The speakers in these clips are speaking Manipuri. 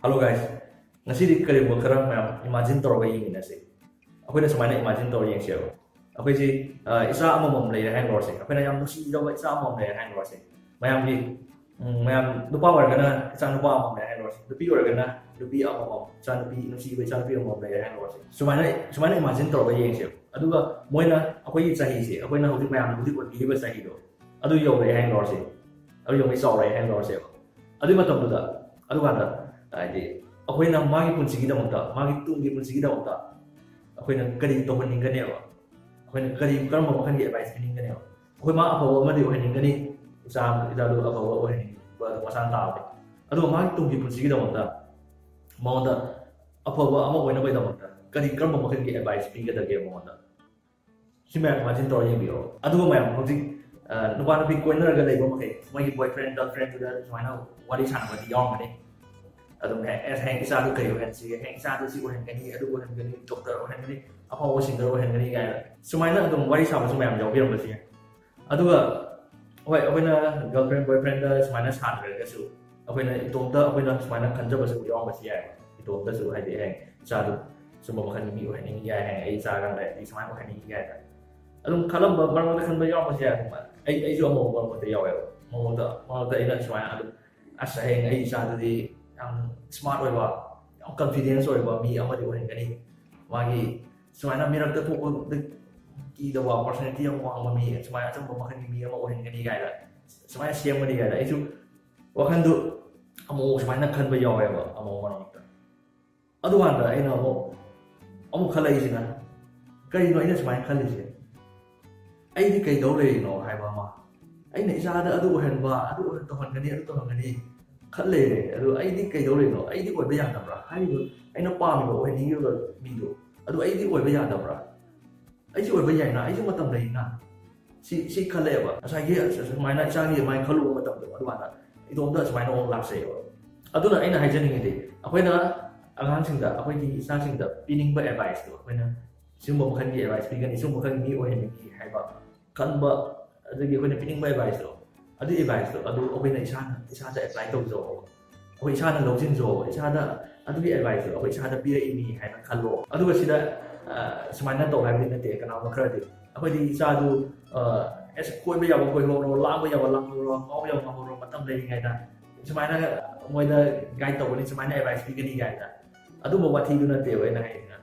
Hello guys, ngasi kari mo karang mayam imagine toro ga yingin nasi. Ako na sumana imagine toro yang siya. Ako si isa amom lay hang rose. Ako na yam nusi daw isa amom lay hang rose. Mayam di mayam lupa war gana isa lupa amom lay hang rose. Lupi war gana lupi amom. Isa lupi nusi ba isa lupi amom lay hang rose. Sumana imagine toro ga yang siya. Aduga moina ako yi sahi siya. Ako na hudik mayam hudik war giba sahi do. Adu yo lay hang rose. Adu yo may saw lay hang rose. Adu matam duda. Adu kanda ꯍꯥꯏꯗꯤ ꯑꯩꯈꯣꯏꯅ ꯃꯥꯒꯤ ꯄꯨꯟꯁꯤꯒꯤꯗꯃꯛꯇ ꯃꯥꯒꯤ ꯇꯨꯡꯒꯤ ꯄꯨꯟꯁꯤꯒꯤꯗꯃꯛꯇ ꯑꯩꯈꯣꯏꯅ ꯀꯔꯤ ꯇꯧꯍꯟꯅꯤꯡꯒꯅꯦꯕ ꯑꯩꯈꯣꯏꯅ ꯀꯔꯝꯕ ꯃꯈꯜꯒꯤ ꯑꯦꯗꯚꯥꯏꯁ ꯄꯤꯅꯤꯡꯒꯅꯦꯕ ꯑꯩꯈꯣꯏ ꯃꯥ ꯑꯐꯕ ꯑꯃꯗꯤ ꯑꯣꯏꯍꯟꯅꯤꯡꯒꯅꯤ ꯏꯆꯥꯗꯨ ꯑꯐꯕ ꯑꯣꯏꯍꯟꯅꯤꯡꯕ ꯃꯁꯥꯅ ꯇꯥꯕꯅꯤ ꯑꯗꯨꯒ ꯃꯥꯒꯤ ꯇꯨꯡꯒꯤ ꯄꯨꯟꯁꯤꯒꯤꯗꯃꯛꯇ ꯃꯉꯣꯟꯗ ꯑꯐꯕ ꯑꯃ ꯑꯣꯏꯅꯕꯒꯤꯗꯃꯛꯇ ꯀꯔꯝꯕ ꯃꯈꯜꯒꯤ ꯑꯦꯗꯚꯥꯏꯁ ꯄꯤꯒꯗꯒꯦ ꯃꯉꯣꯟꯗ ꯁꯤ ꯃꯌꯥꯝ ꯏꯃꯥꯖꯤꯟ ꯇꯧꯔ ꯌꯦꯡꯕꯤꯔꯣ ꯑꯗꯨꯒ ꯃꯌꯥꯝ ꯍꯧꯖꯤꯛ ꯅꯨꯄꯥ ꯅꯨꯄꯤ ꯀꯣꯏꯅꯔꯒ ꯂꯩꯕ ꯃꯈꯩ ꯃꯣꯏꯒꯤ ꯕꯣꯏꯐ꯭ꯔꯦꯟ ꯒꯔꯜꯐ꯭ꯔꯦꯟꯗꯨꯗ ꯁꯨꯃꯥꯏꯅ ꯋꯥꯔꯤ ꯁꯥꯟꯅꯕꯗꯤ ꯌꯥꯎꯔꯝꯒꯅꯤ ꯑꯗꯨꯝ ꯍꯌꯦꯡ ꯏꯆꯥꯗꯨ ꯀꯔꯤ ꯑꯣꯏꯍꯟꯁꯤꯒꯦ ꯍꯌꯦꯡ ꯏꯆꯥꯗꯨ ꯁꯤ ꯑꯣꯏꯍꯟꯒꯅꯤ ꯑꯗꯨ ꯑꯣꯏꯍꯟꯒꯅꯤ ꯗꯣꯛꯇꯔ ꯑꯣꯏꯍꯟꯒꯅꯤ ꯑꯐꯥꯎꯕ ꯁꯤꯡꯒꯔ ꯑꯣꯏꯍꯟꯒꯅꯤ ꯀꯥꯏꯅ ꯁꯨꯃꯥꯏꯅ ꯑꯗꯨꯝ ꯋꯥꯔꯤ ꯁꯥꯕꯁꯨ ꯃꯌꯥꯝ ꯌꯥꯎꯕꯤꯔꯝꯕꯁꯨ ꯌꯥꯏ ꯑꯗꯨꯒ ꯍꯣꯏ ꯑꯩꯈꯣꯏꯅ ꯒꯔꯜꯐ꯭ꯔꯦꯟ ꯕꯣꯏꯐ꯭ꯔꯦꯟꯗ ꯁꯨꯃꯥꯏꯅ ꯁꯥꯟꯅꯔꯒꯁꯨ ꯑꯩꯈꯣꯏꯅ ꯏꯇꯣꯝꯇ ꯑꯩꯈꯣꯏꯅ ꯁꯨꯃꯥꯏꯅ ꯈꯟꯖꯕꯁꯨ ꯌꯥꯎꯔꯝꯕꯁꯨ ꯌꯥꯏ ꯏꯇꯣꯝꯇꯁꯨ ꯍꯥꯏꯗꯤ ꯍꯌꯦꯡ ꯏꯆꯥꯗꯨ ꯁꯨꯝꯕ ꯃꯈꯜꯒꯤ ꯃꯤ ꯑꯣꯏꯍꯟꯅꯤꯡꯉꯤ ꯌꯥꯏ ꯍꯌꯦꯡ ꯑꯩ ꯏꯆꯥꯒ ꯂꯩꯔꯗꯤ ꯁꯨꯃꯥꯏꯅ ꯑꯣꯏꯍꯟꯅꯤꯡꯉꯤ ꯌꯥꯏ ꯑꯗꯨꯝ ꯈꯜꯂꯝꯕ ꯃꯔꯛ ꯃꯔꯛꯇ ꯈꯟꯕ ꯌꯥꯎꯔꯝꯕꯁꯨ ꯌꯥꯏ ꯑꯩꯁꯨ ꯑꯃꯨꯛ ꯃꯔꯛ ꯃꯔꯛꯇ ꯌꯥꯎꯋꯦꯕ ꯃꯔꯛꯇ ꯑꯩꯅ ꯁꯨꯃꯥꯏꯅ ꯑꯗꯨꯝ ꯑꯁ ꯍꯌꯦꯡ ꯑꯩ ꯏꯆꯥꯗꯨꯗꯤ ꯌꯥꯝ ꯁ꯭ꯃꯥꯔꯠ ꯑꯣꯏꯕ ꯌꯥꯝ ꯀꯟꯐꯤꯗꯦꯟꯁ ꯑꯣꯏꯕ ꯃꯤ ꯑꯃꯗꯤ ꯑꯣꯏꯍꯟꯒꯅꯤ ꯃꯥꯒꯤ ꯁꯨꯃꯥꯏꯅ ꯃꯤꯔꯛꯇ ꯊꯣꯛꯄꯗ ꯀꯤꯗꯕ ꯄꯔꯁꯣꯅꯦꯂꯤꯇꯤ ꯌꯥꯝ ꯋꯥꯡꯕ ꯃꯤ ꯁꯨꯃꯥꯏꯅ ꯑꯆꯝꯕ ꯃꯈꯜꯒꯤ ꯃꯤ ꯑꯃ ꯑꯣꯏꯍꯟꯒꯅꯤ ꯀꯥꯏꯅ ꯁꯨꯃꯥꯏꯅ ꯁꯦꯝꯒꯅꯤ ꯀꯥꯏꯅ ꯑꯩꯁꯨ ꯋꯥꯈꯟꯗꯨ ꯑꯃꯨꯛ ꯁꯨꯃꯥꯏꯅ ꯈꯟꯕ ꯌꯥꯎꯋꯦꯕ ꯑꯃꯨꯛ ꯃꯔꯛꯇ ꯑꯗꯨꯀꯥꯟꯗ ꯑꯩꯅ ꯑꯃꯨꯛ ꯈꯜꯂꯛꯏꯁꯤꯅ ꯀꯔꯤꯅꯣ ꯑꯩꯅ ꯁꯨꯃꯥꯏꯅ ꯈꯜꯂꯤꯁꯦ ꯑꯩꯗꯤ ꯀꯩꯗꯧ ꯂꯩꯔꯤꯅꯣ ꯍꯥꯏꯕ ꯑꯃ ꯑꯩꯅ ꯏꯆꯥꯗ ꯑꯗꯨ ꯑꯣꯏꯍꯟꯕ ꯑꯗꯨ ꯇꯧꯍꯟꯒꯅꯤ ꯑꯗꯨ ꯇꯧꯍꯟꯒꯅꯤ ꯈꯜ ꯂꯩꯔꯦ ꯑꯗꯨ ꯑꯩꯗꯤ ꯀꯩꯗꯧꯔꯤꯅꯣ ꯑꯩꯗꯤ ꯑꯣꯏꯕ ꯌꯥꯗꯕ꯭ꯔꯥ ꯍꯥꯏꯔꯤꯕ ꯑꯩꯅ ꯄꯥꯝꯃꯤꯕ ꯑꯣꯏꯍꯟꯅꯤꯡꯉꯤꯕ ꯃꯤꯗꯣ ꯑꯗꯨ ꯑꯩꯗꯤ ꯑꯣꯏꯕ ꯌꯥꯗꯕ꯭ꯔꯥ ꯑꯩꯁꯨ ꯑꯣꯏꯕ ꯌꯥꯏꯅ ꯑꯩꯁꯨ ꯃꯇꯝ ꯂꯩꯅ ꯁꯤ ꯈꯜꯂꯛꯑꯦꯕ ꯉꯁꯥꯏꯒꯤ ꯁꯨꯃꯥꯏꯅ ꯏꯆꯥꯒꯤ ꯑꯗꯨꯃꯥꯏꯅ ꯈꯜꯂꯨꯕ ꯃꯇꯝꯗꯣ ꯑꯗꯨꯀꯥꯟꯗ ꯏꯇꯣꯝꯇ ꯁꯨꯃꯥꯏꯅ ꯑꯃꯨꯛ ꯂꯥꯛꯆꯩꯑꯕ ꯑꯗꯨꯅ ꯑꯩꯅ ꯍꯥꯏꯖꯅꯤꯡꯉꯤꯗꯤ ꯑꯩꯈꯣꯏꯅ ꯑꯉꯥꯡꯁꯤꯡꯗ ꯑꯩꯈꯣꯏꯒꯤ ꯏꯆꯥꯁꯤꯡꯗ ꯄꯤꯅꯤꯡꯕ ꯑꯦꯗꯚꯥꯏꯁꯇꯣ ꯑꯩꯈꯣꯏꯅ ꯁꯤꯒꯨꯝꯕ ꯃꯈꯜꯒꯤ ꯑꯦꯗꯚꯥꯏꯁ ꯄꯤꯒꯅꯤ ꯁꯤꯒꯨꯝꯕ ꯃꯈꯜꯒꯤ ꯃꯤ ꯑꯣꯏꯍꯟꯅꯤꯡꯉꯤ ꯍꯥꯏꯕ ꯈꯟꯕ ꯑꯗꯒꯤ ꯑꯩꯈꯣꯏꯅ ꯄꯤꯅꯤꯡꯕ ꯑꯦꯗꯚꯥꯏꯁꯇꯣ ꯑꯗꯨꯒꯤ ꯑꯦꯗꯚꯥꯏꯁꯇꯣ ꯑꯗꯨ ꯑꯩꯈꯣꯏꯅ ꯏꯁꯥꯗ ꯑꯦꯄ꯭ꯂꯥꯏ ꯇꯧꯖꯧꯕ ꯑꯩꯈꯣꯏ ꯏꯁꯥꯅ ꯂꯧꯁꯤꯟꯖꯧꯕ ꯏꯁꯥꯗ ꯑꯗꯨꯒꯤ ꯑꯦꯗꯚꯥꯏꯁꯇꯣ ꯑꯩꯈꯣꯏ ꯏꯁꯥꯗ ꯄꯤꯔꯛꯏꯅꯤ ꯍꯥꯏꯅ ꯈꯜꯂꯣ ꯑꯗꯨꯒ ꯁꯤꯗ ꯁꯨꯃꯥꯏꯅ ꯇꯧ ꯍꯥꯏꯕꯗꯤ ꯅꯠꯇꯦ ꯀꯅꯥꯒꯨꯝꯕ ꯈꯔꯗꯤ ꯑꯩꯈꯣꯏꯗꯤ ꯏꯆꯥꯗꯨ ꯀꯣꯏꯕ ꯌꯥꯕ ꯀꯣꯏꯍꯧꯔꯣ ꯂꯥꯡꯕ ꯌꯥꯕ ꯂꯥꯡꯍꯧꯔꯣ ꯉꯥꯎꯕ ꯌꯥꯕ ꯉꯥꯎꯍꯧꯔꯣ ꯃꯇꯝ ꯂꯩꯔꯤꯉꯩꯗ ꯁꯨꯃꯥꯏꯅ ꯃꯣꯏꯗ ꯒꯥꯏꯗ ꯇꯧꯒꯅꯤ ꯁꯨꯃꯥꯏꯅ ꯑꯦꯗꯚꯥꯏꯁ ꯄꯤꯒꯅꯤ ꯀꯥꯏꯅ ꯑꯗꯨꯝꯕ ꯋꯥꯊꯤꯗꯨ ꯅꯠꯇꯦꯕ ꯑꯩꯅ ꯍꯥꯏꯁꯤꯅ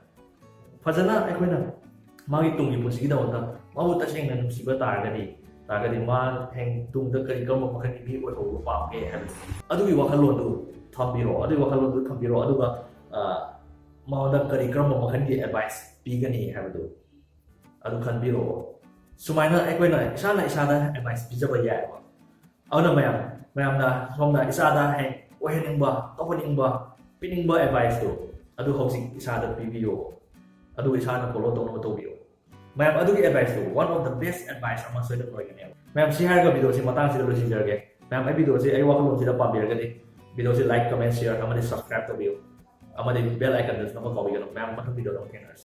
ꯐꯖꯅ ꯑꯩꯈꯣꯏꯅ ꯃꯥꯒꯤ ꯇꯨꯡꯒꯤ ꯄꯨꯟꯁꯤꯒꯤꯗꯃꯛꯇ ꯃꯥꯕꯨ ꯇꯁꯦꯡꯅ ꯅꯨꯡꯁꯤꯕ ꯇꯥꯔꯒꯗꯤ ꯃꯥ ꯍꯌꯦꯡ ꯇꯨꯡꯗ ꯀꯔꯝꯕ ꯃꯈꯜꯒꯤ ꯃꯤ ꯑꯣꯏꯍꯧꯕ ꯄꯥꯝꯒꯦ ꯍꯥꯏꯕꯗꯨ ꯑꯗꯨꯒꯤ ꯋꯥꯈꯜꯂꯣꯟꯗꯨ ꯊꯝꯕꯤꯔꯣ ꯑꯗꯨꯒꯤ ꯋꯥꯈꯜꯂꯣꯟꯗꯨ ꯊꯝꯕꯤꯔꯣ ꯑꯗꯨꯒ ꯃꯉꯣꯟꯗ ꯀꯔꯝꯕ ꯃꯈꯜꯒꯤ ꯑꯦꯗꯚꯥꯏꯁ ꯄꯤꯒꯅꯤ ꯍꯥꯏꯕꯗꯨ ꯑꯗꯨ ꯈꯟꯕꯤꯔꯛꯑꯣ ꯁꯨꯃꯥꯏꯅ ꯑꯩꯈꯣꯏꯅ ꯏꯁꯥꯅ ꯑꯦꯗꯚꯥꯏꯁ ꯄꯤꯖꯕ ꯌꯥꯏꯑꯕ ꯑꯗꯨꯅ ꯃꯌꯥꯝꯅ ꯁꯣꯝꯅ ꯏꯆꯥꯗ ꯍꯌꯦꯡ ꯑꯣꯏꯍꯟꯅꯤꯡꯕ ꯇꯧꯍꯟꯅꯤꯡꯕ ꯄꯤꯅꯤꯡꯕ ꯑꯦꯗꯚꯥꯏꯁꯇꯨ ꯑꯗꯨ ꯍꯧꯖꯤꯛ ꯏꯁꯥꯗ ꯄꯤꯕꯤꯌꯣ ꯑꯗꯨꯒ ꯏꯁꯥꯅ ꯐꯣꯂꯣ ꯇꯧꯅꯕ ꯇꯧꯕꯤꯌꯣ ꯃꯌꯥꯝ ꯑꯗꯨꯒꯤ ꯑꯦꯗꯚꯥꯏꯁꯇꯨ one of the best advice ꯑꯃ ꯁꯣꯏꯗꯅ ꯑꯣꯏꯒꯅꯦꯕ ꯃꯌꯥꯝ ꯁꯤ ꯍꯥꯏꯔꯒ ꯚꯤꯗꯤꯑꯣꯁꯤ ꯃꯇꯥꯡꯁꯤꯗ ꯂꯣꯏꯁꯤꯟꯖꯔꯒꯦ ꯃꯌꯥꯝ ꯑꯩ ꯚꯤꯗꯤꯑꯣꯁꯤ ꯑꯩ ꯋꯥꯈꯜꯂꯣꯟꯁꯤꯗ ꯄꯥꯝꯕꯤꯔꯒꯗꯤ ꯚꯤꯗꯤꯑꯣꯁꯤ ꯂꯥꯏꯛ ꯀꯃꯦꯟ ꯁꯤꯌꯔ ꯑꯃꯗꯤ ꯁꯕꯁꯀ꯭ꯔꯥꯏꯕ ꯇꯧꯕꯤꯌꯨ ꯑꯃꯗꯤ ꯕꯦꯜ ꯑꯥꯏꯀꯟꯗꯁꯨ ꯅꯝꯕ ꯀꯥꯎꯕꯤꯒꯅꯨ ꯃꯌꯥꯝ ꯃꯊꯪ ꯚꯤꯗꯤꯑꯣꯗ ꯑꯃꯨꯛ ꯊꯦꯡꯅꯔꯁꯤ